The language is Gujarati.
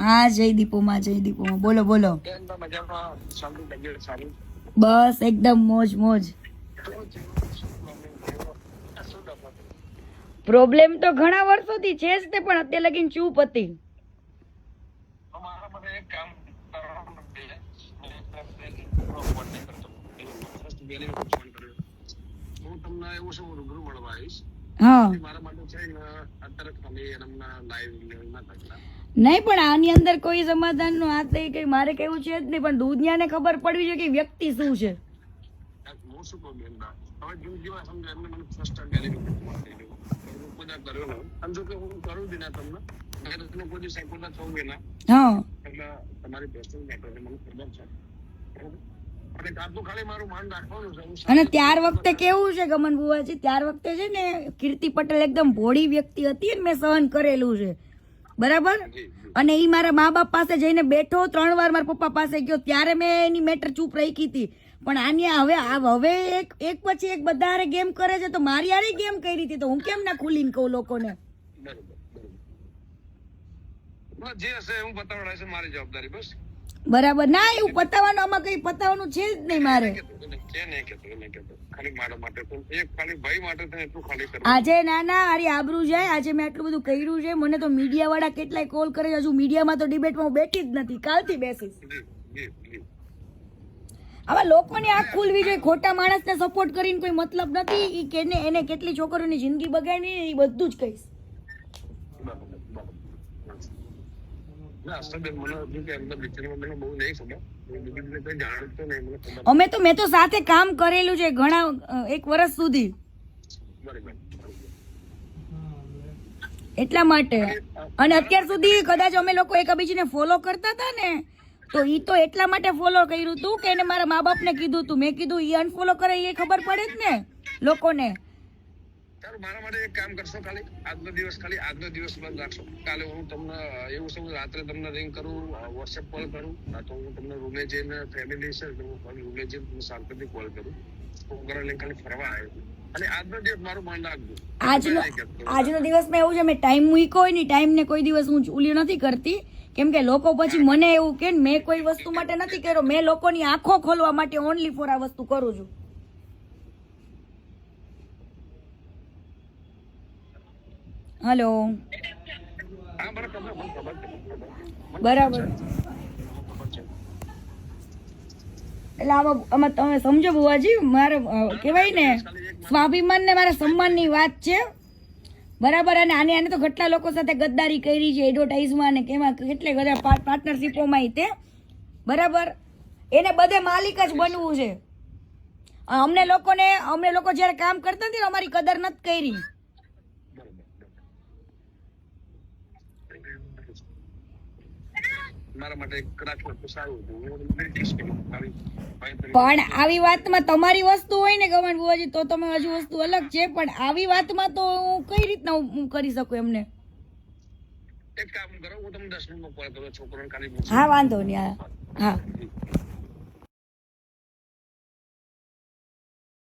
હા જયદીપોમાં બોલો બોલો. બસ એકદમ મોજ મોજ. પ્રોબ્લેમ તો ઘણા વર્ષોથી છે જ તે, પણ અત્યારે લગીને ચૂપ હતી. હા નહીં પણ આની અંદર કોઈ સમાધાન નું આ તે કઈ મારે કેવું છે જ નહીં, પણ દુનિયાને ખબર પડવી જોઈએ કે વ્યક્તિ શું છે. હા અને ત્યાર વખતે કેવું છે ગમન બુવાજી, ત્યાર વખતે છે ને કીર્તિ પટેલ એકદમ ભોળી વ્યક્તિ હતી ને મેં સહન કરેલું છે બરાબર. અને ઈ મારા મા બાપ પાસે જઈને બેઠો, 3 વાર મારા પપ્પા પાસે ગયો, ત્યારે મેં એની મેટર ચૂપ રાખી હતી. પણ આની હવે એક પછી એક બધા હારે ગેમ કરે છે, તો મારી હારે ગેમ કરી હતી, તો હું કેમ ના ખુલીને કહું લોકોને. બરાબર ના, એવું પતાવવાનું આમાં કઈ પતાવવાનું છે જ નહીં મારે. આજે નાના આરી આબરૂ જાય, આજે મેં આટલું બધું કર્યું છે, મને તો મીડિયા વાળા કેટલાય કોલ કરે, હજુ મીડિયામાં તો ડિબેટમાં હું બેઠી જ નથી, કાલથી બેસીશ. આવા લોકોને આંખ ખુલવી જોઈએ, ખોટા માણસને સપોર્ટ કરીને કોઈ મતલબ નથી. ઈ કેને એને કેટલી છોકરીઓની જિંદગી બગાડી એ બધું જ કહીશ. મેં તો સાથે કામ કરેલું છે ઘણા 1 વર્ષ સુધી, એટલા માટે. અને અત્યાર સુધી કદાચ અમે લોકો એકબીજાને ફોલો કરતા હતા ને, તો ઈ તો એટલા માટે ફોલો કર્યું હતું કે એને મારા મા બાપ ને કીધું હતું. મેં કીધું ઈ અનફોલો કરે એ ખબર પડે જ ને લોકોને. મારા માટે એક કામ કરશો, ખાલી આજનો દિવસ બંધ રાખશો. કાલે હું તમને એવું સમજ રાત્રે તમને રિંગ કરું, વોટ્સએપ કોલ કરું, તો હું તમને રૂમે જઈને ફેમિલી છે રૂમે જઈને શાંતિથી કોલ કરું. છોકરા લઈને ખાલી ફરવા આવ્યો, અને આજનો દિવસ મારું માન રાખજો. આજનો દિવસમાં એવું છે, મેં ટાઈમ મૂક્યો હોય ને, ટાઈમ ને કોઈ દિવસ હું ઉલી નથી કરતી, કેમ કે લોકો પછી મને એવું કે મેં કોઈ વસ્તુ માટે નથી કર્યો, મેં લોકોની આંખો ખોલવા માટે ઓનલી ફોર આ વસ્તુ કરું છું. હેલો, બરાબર. એટલે આમાં તમે સમજો બુવાજી, મારે કહેવાય ને સ્વાભિમાન ને મારા સન્માનની વાત છે બરાબર. અને આને તો કેટલા લોકો સાથે ગદ્દારી કરી છે, એડવર્ટાઇઝમાં ને કેમાં કેટલે બધા પાર્ટનરશિપોમાં તે બરાબર. એને બધે માલિક જ બનવું છે. અમે લોકો જયારે કામ કરતા હતા અમારી કદર નથી કરી. પણ આવી વાતમાં તમારી વસ્તુ હોય ને ગમન બુવાજી, તો તમે હજુ વસ્તુ અલગ છે, પણ આવી વાતમાં તો હું કઈ રીતના હું કરી શકું એમને. એક કામ કરો, હું તમને 10 મિનિટમાં કોલ કરું, છોકરાને ખાલી. હા વાંધો નહીં. હા.